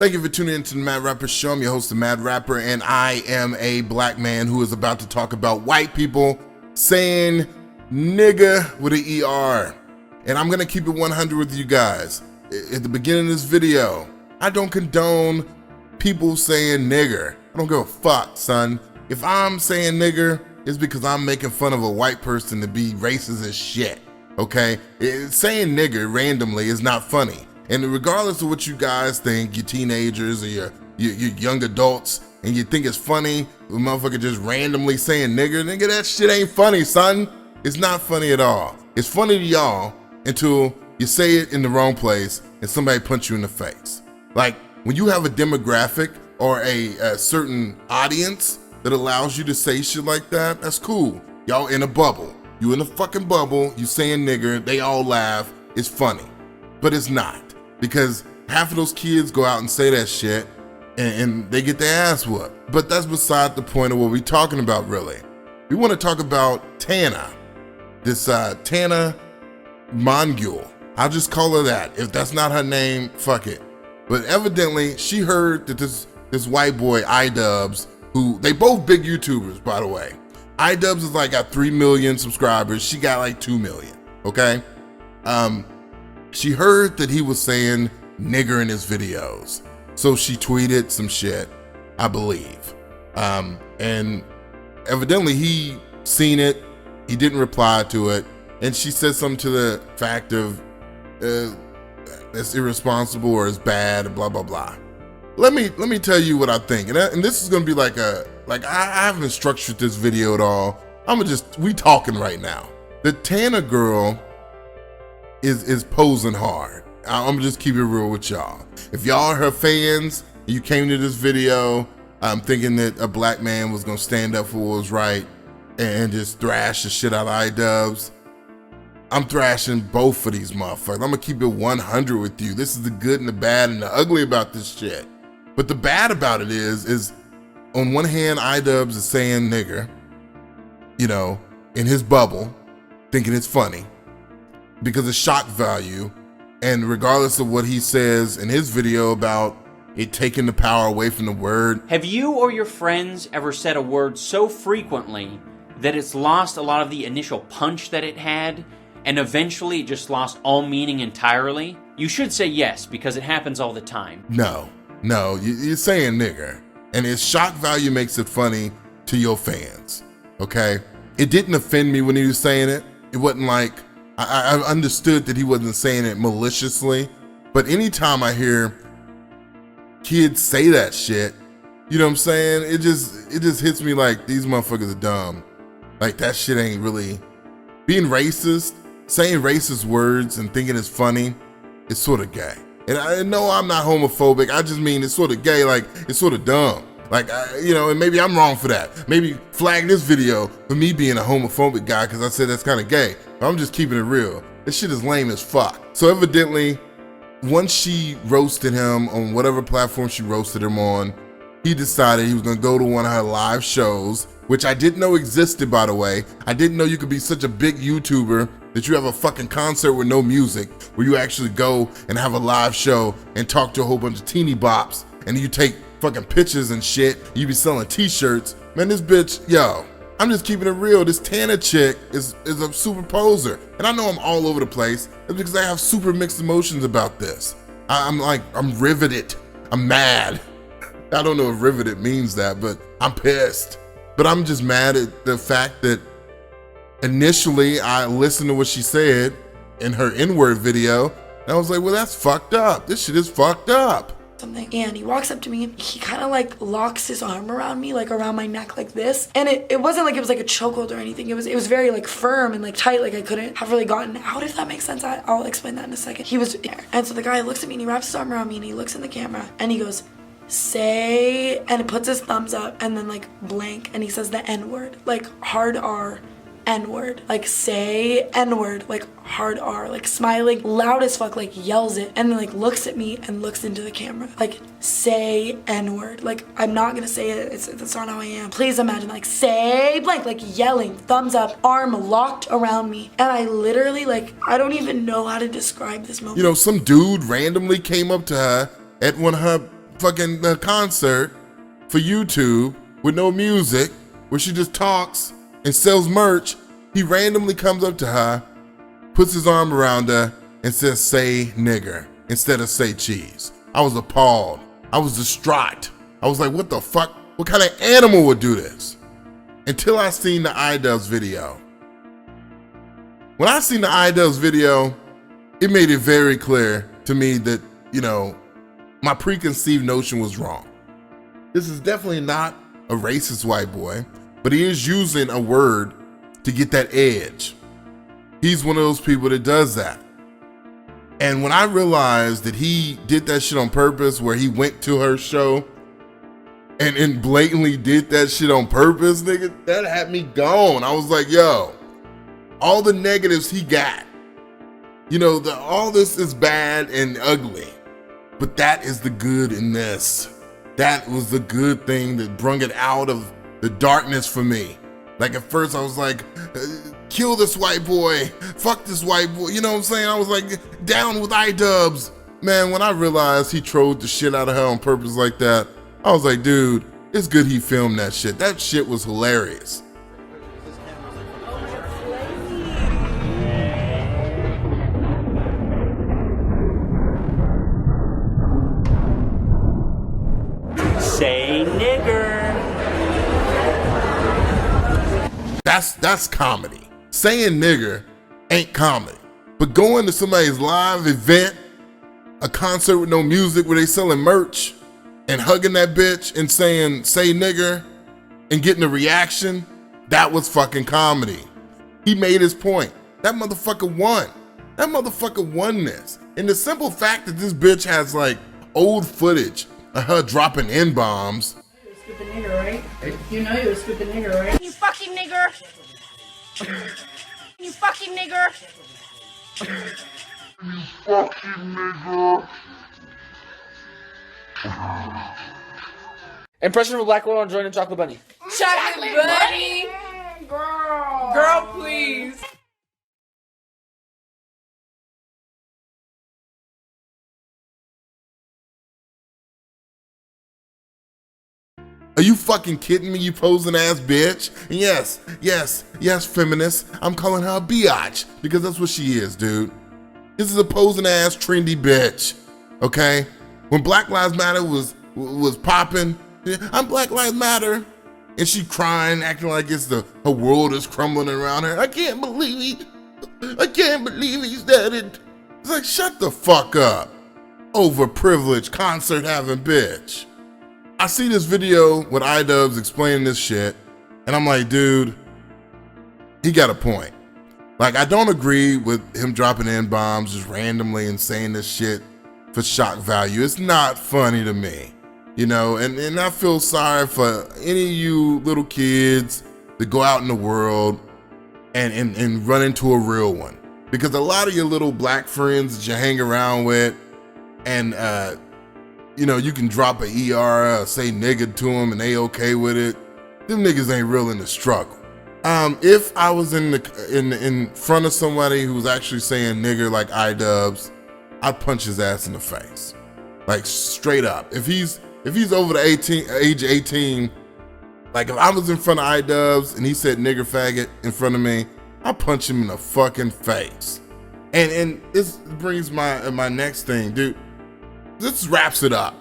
Thank you for tuning into the Mad Rapper Show. I'm your host, the Mad Rapper, and I am a black man who is about to talk about white people saying nigga with an ER. And I'm gonna keep it 100 with you guys. At the beginning of this video, I don't condone people saying nigger. I don't give a fuck, son. If I'm saying nigger, it's because I'm making fun of a white person to be racist as shit, okay? Saying nigger randomly is not funny. And regardless of what you guys think, you teenagers or your young adults, and you think it's funny, the motherfucker just randomly saying nigga, that shit ain't funny, son. It's not funny at all. It's funny to y'all until you say it in the wrong place and somebody punch you in the face. Like, when you have a demographic or a certain audience that allows you to say shit like that, that's cool. Y'all in a bubble. You in a fucking bubble, you saying nigger, they all laugh, it's funny. But it's not. Because half of those kids go out and say that shit and they get their ass whooped. But that's beside the point of what we're talking about, really. We want to talk about Tana. This Tana Mongeau. I'll just call her that. If that's not her name, fuck it. But evidently, she heard that this white boy, iDubbbz, who, they both big YouTubers, by the way. iDubbbz is like got 3 million subscribers. She got like 2 million, okay? She heard that he was saying nigger in his videos. So she tweeted some shit, I believe. And evidently he seen it, he didn't reply to it, and she said something to the fact of, it's irresponsible or it's bad, blah, blah, blah. Let me tell you what I think. And this is gonna be like I haven't structured this video at all. We talking right now. The Tana girl is posing hard. I'm gonna just keep it real with y'all. If y'all are her fans, you came to this video thinking that a black man was gonna stand up for what was right and just thrash the shit out of iDubbbz, I'm thrashing both of these motherfuckers. I'm gonna keep it 100 with you. This is the good and the bad and the ugly about this shit. But the bad about it is on one hand, iDubbbz is saying nigger, you know, in his bubble, thinking it's funny because of shock value. And regardless of what he says in his video about it taking the power away from the word. Have you or your friends ever said a word so frequently that it's lost a lot of the initial punch that it had, and eventually it just lost all meaning entirely? You should say yes, because it happens all the time. No, you're saying nigger, and its shock value makes it funny to your fans, okay? It didn't offend me when he was saying it. It wasn't like, I understood that he wasn't saying it maliciously, but anytime I hear kids say that shit, you know what I'm saying? It just hits me like, these motherfuckers are dumb. Like, that shit ain't really, being racist, saying racist words and thinking it's funny, it's sort of gay. And I know I'm not homophobic, I just mean it's sort of gay, like, it's sort of dumb. Like, you know, and maybe I'm wrong for that. Maybe flag this video for me being a homophobic guy because I said that's kind of gay. But I'm just keeping it real. This shit is lame as fuck. So evidently, once she roasted him on whatever platform she roasted him on, he decided he was gonna go to one of her live shows, which I didn't know existed, by the way. I didn't know you could be such a big YouTuber that you have a fucking concert with no music, where you actually go and have a live show and talk to a whole bunch of teeny bops, and you take fucking pictures and shit, you be selling t-shirts. Man, this bitch, yo, I'm just keeping it real. This Tana chick is a super poser. And I know I'm all over the place. It's because I have super mixed emotions about this. I'm riveted. I'm mad. I don't know if riveted means that, but I'm pissed. But I'm just mad at the fact that initially I listened to what she said in her N-word video, and I was like, well, that's fucked up. This shit is fucked up. Something, and he walks up to me, he kind of like locks his arm around me, like around my neck like this, and it wasn't like it was like a chokehold or anything. It was very like firm and like tight, like I couldn't have really gotten out, if that makes sense. I'll explain that in a second. He was there, and so the guy looks at me and he wraps his arm around me and he looks in the camera and he goes, say, and it puts his thumbs up and then like blank, and he says the N-word, like hard R, N-word, like say N-word, like hard R, like smiling loud as fuck, like yells it, and then like looks at me and looks into the camera, like say N-word, like I'm not gonna say it, that's not how I am. Please imagine like say blank, like yelling, thumbs up, arm locked around me, and I literally like, I don't even know how to describe this moment. You know, some dude randomly came up to her at one of her fucking concert for YouTube with no music, where she just talks and sells merch, he randomly comes up to her, puts his arm around her, and says, "Say nigger," instead of "say cheese." I was appalled. I was distraught. I was like, what the fuck? What kind of animal would do this? Until I seen the iDubbbz video. When I seen the iDubbbz video, it made it very clear to me that, you know, my preconceived notion was wrong. This is definitely not a racist white boy, but he is using a word to get that edge. He's one of those people that does that. And when I realized that he did that shit on purpose, where he went to her show and blatantly did that shit on purpose, nigga, that had me gone. I was like, yo, all the negatives he got, you know, all this is bad and ugly, but that is the good in this. That was the good thing that brung it out of the darkness for me. Like at first I was like, kill this white boy, fuck this white boy, you know what I'm saying? I was like, down with iDubbbz. Man, when I realized he trolled the shit out of her on purpose like that, I was like, dude, it's good he filmed that shit. That shit was hilarious. Say nigger. That's comedy. Saying nigger ain't comedy. But going to somebody's live event, a concert with no music where they selling merch, and hugging that bitch and saying, "say nigger," and getting a reaction, that was fucking comedy. He made his point. That motherfucker won. That motherfucker won this. And the simple fact that this bitch has like old footage of her dropping N-bombs. You was stupid nigger, right? You know you was stupid nigger, right? You fucking nigger! You fucking nigger! Impression of a black woman on joining Chocolate Bunny. Chocolate bunny! Girl, please! Are you fucking kidding me, you posing ass bitch? And yes, feminist. I'm calling her a biatch because that's what she is, dude. This is a posing ass trendy bitch, okay? When Black Lives Matter was popping, I'm Black Lives Matter, and she crying, acting like her world is crumbling around her. I can't believe he said it. It's like, shut the fuck up, overprivileged concert having bitch. I see this video with iDubbbz explaining this shit, and I'm like, dude, he got a point. Like, I don't agree with him dropping N-bombs just randomly and saying this shit for shock value. It's not funny to me, you know, and I feel sorry for any of you little kids that go out in the world and run into a real one. Because a lot of your little black friends that you hang around with, and you know, you can drop an ER, say nigga to them and they okay with it. Them niggas ain't real in the struggle. If I was in front of somebody who was actually saying nigger like iDubbbz, I'd punch his ass in the face. Like straight up. If he's over the age 18, like if I was in front of iDubbbz and he said nigger faggot in front of me, I'd punch him in the fucking face. And this brings my next thing, dude. This wraps it up.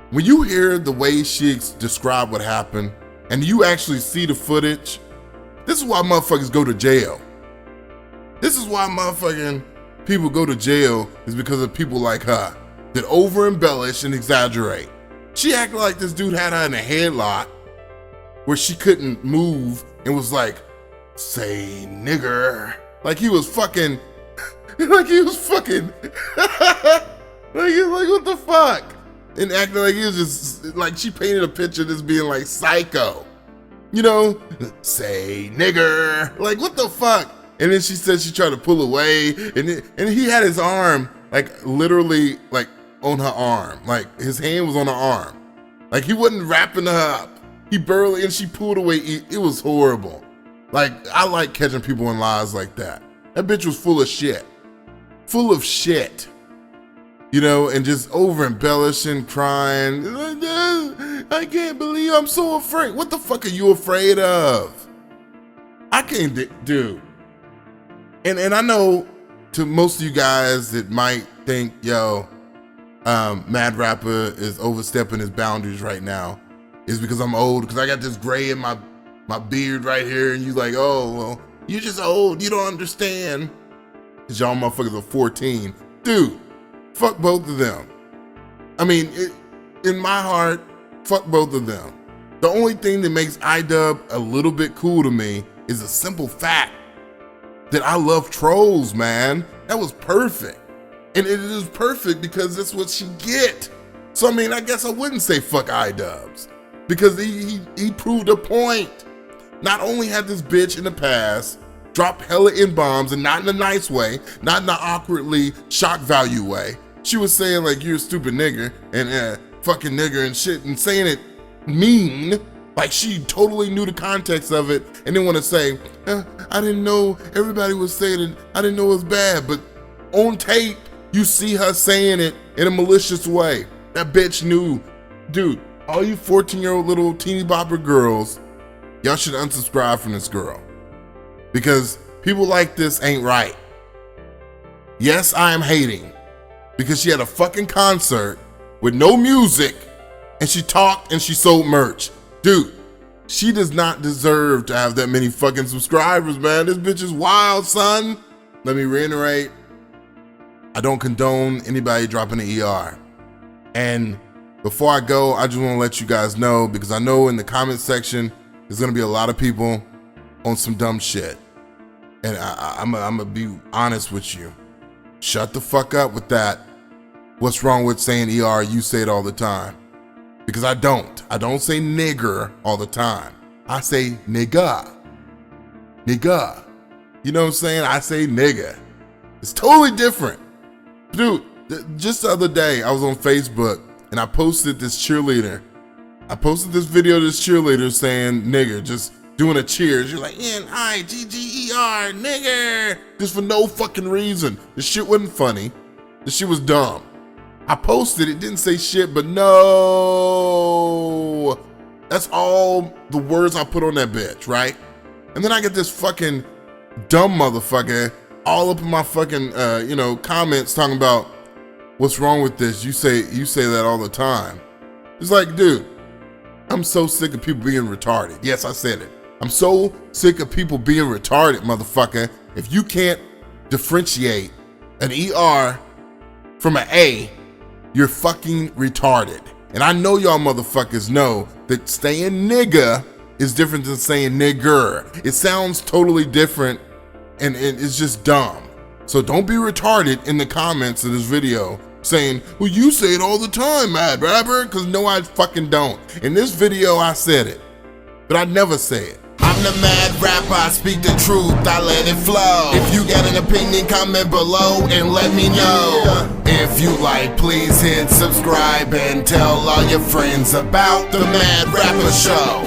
When you hear the way she described what happened, and you actually see the footage, this is why motherfuckers go to jail. This is why motherfucking people go to jail, is because of people like her that over embellish and exaggerate. She acted like this dude had her in a headlock where she couldn't move and was like, "say nigger." Like he was fucking, like what the fuck? And acting like he was just, like she painted a picture of this being like psycho. You know, "say nigger." Like what the fuck? And then she said she tried to pull away, and he had his arm like literally like on her arm. Like his hand was on her arm. Like he wasn't wrapping her up. He barely, and she pulled away. It was horrible. Like I like catching people in lies like that. That bitch was full of shit. Full of shit. you know, and just over embellishing, crying. I can't believe I'm so afraid. What the fuck are you afraid of? I can't, dude. And I know to most of you guys that might think, yo, Mad Rapper is overstepping his boundaries right now, is because I'm old, because I got this gray in my beard right here, and you like, oh, well, you're just old, you don't understand. Because y'all motherfuckers are 14. Dude, fuck both of them. I mean, in my heart, fuck both of them. The only thing that makes iDubbbz a little bit cool to me is a simple fact that I love trolls, man. That was perfect. And it is perfect because that's what she get. So, I mean, I guess I wouldn't say fuck iDubbbz, because he proved a point. Not only had this bitch in the past drop hella N-bombs, and not in a nice way, not in an awkwardly shock value way. She was saying like, you're a stupid nigger, and fucking nigger and shit, and saying it mean, like she totally knew the context of it, and then want to say, I didn't know, everybody was saying it, I didn't know it was bad, but on tape, you see her saying it in a malicious way. That bitch knew. Dude, all you 14-year-old little teeny bopper girls, y'all should unsubscribe from this girl. Because people like this ain't right. Yes, I am hating, because she had a fucking concert with no music, and she talked and she sold merch. Dude, she does not deserve to have that many fucking subscribers, man. This bitch is wild, son. Let me reiterate, I don't condone anybody dropping an ER. And before I go, I just want to let you guys know, because I know in the comment section, there's going to be a lot of people on some dumb shit. And I'm gonna be honest with you. Shut the fuck up with that. What's wrong with saying ER? You say it all the time. Because I don't. I don't say nigger all the time. I say nigga. Nigga. You know what I'm saying? I say nigga. It's totally different. Dude, just the other day, I was on Facebook and I posted this cheerleader. I posted this video of this cheerleader saying nigger, just doing a cheers. You're like, N-I-G-G-E-R, nigger. Just for no fucking reason. The shit wasn't funny. The shit was dumb. I posted it, didn't say shit, but no. That's all the words I put on that bitch, right? And then I get this fucking dumb motherfucker all up in my fucking, comments talking about what's wrong with this. You say that all the time. It's like, dude, I'm so sick of people being retarded. Yes, I said it. I'm so sick of people being retarded, motherfucker. If you can't differentiate an ER from an A, you're fucking retarded. And I know y'all motherfuckers know that saying nigga is different than saying nigger. It sounds totally different, and it's just dumb. So don't be retarded in the comments of this video saying, well, you say it all the time, Mad Rapper, because no, I fucking don't. In this video, I said it, but I never say it. I'm the Mad Rapper, I speak the truth, I let it flow. If you got an opinion, comment below and let me know. If you like, please hit subscribe and tell all your friends about the Mad Rapper Show.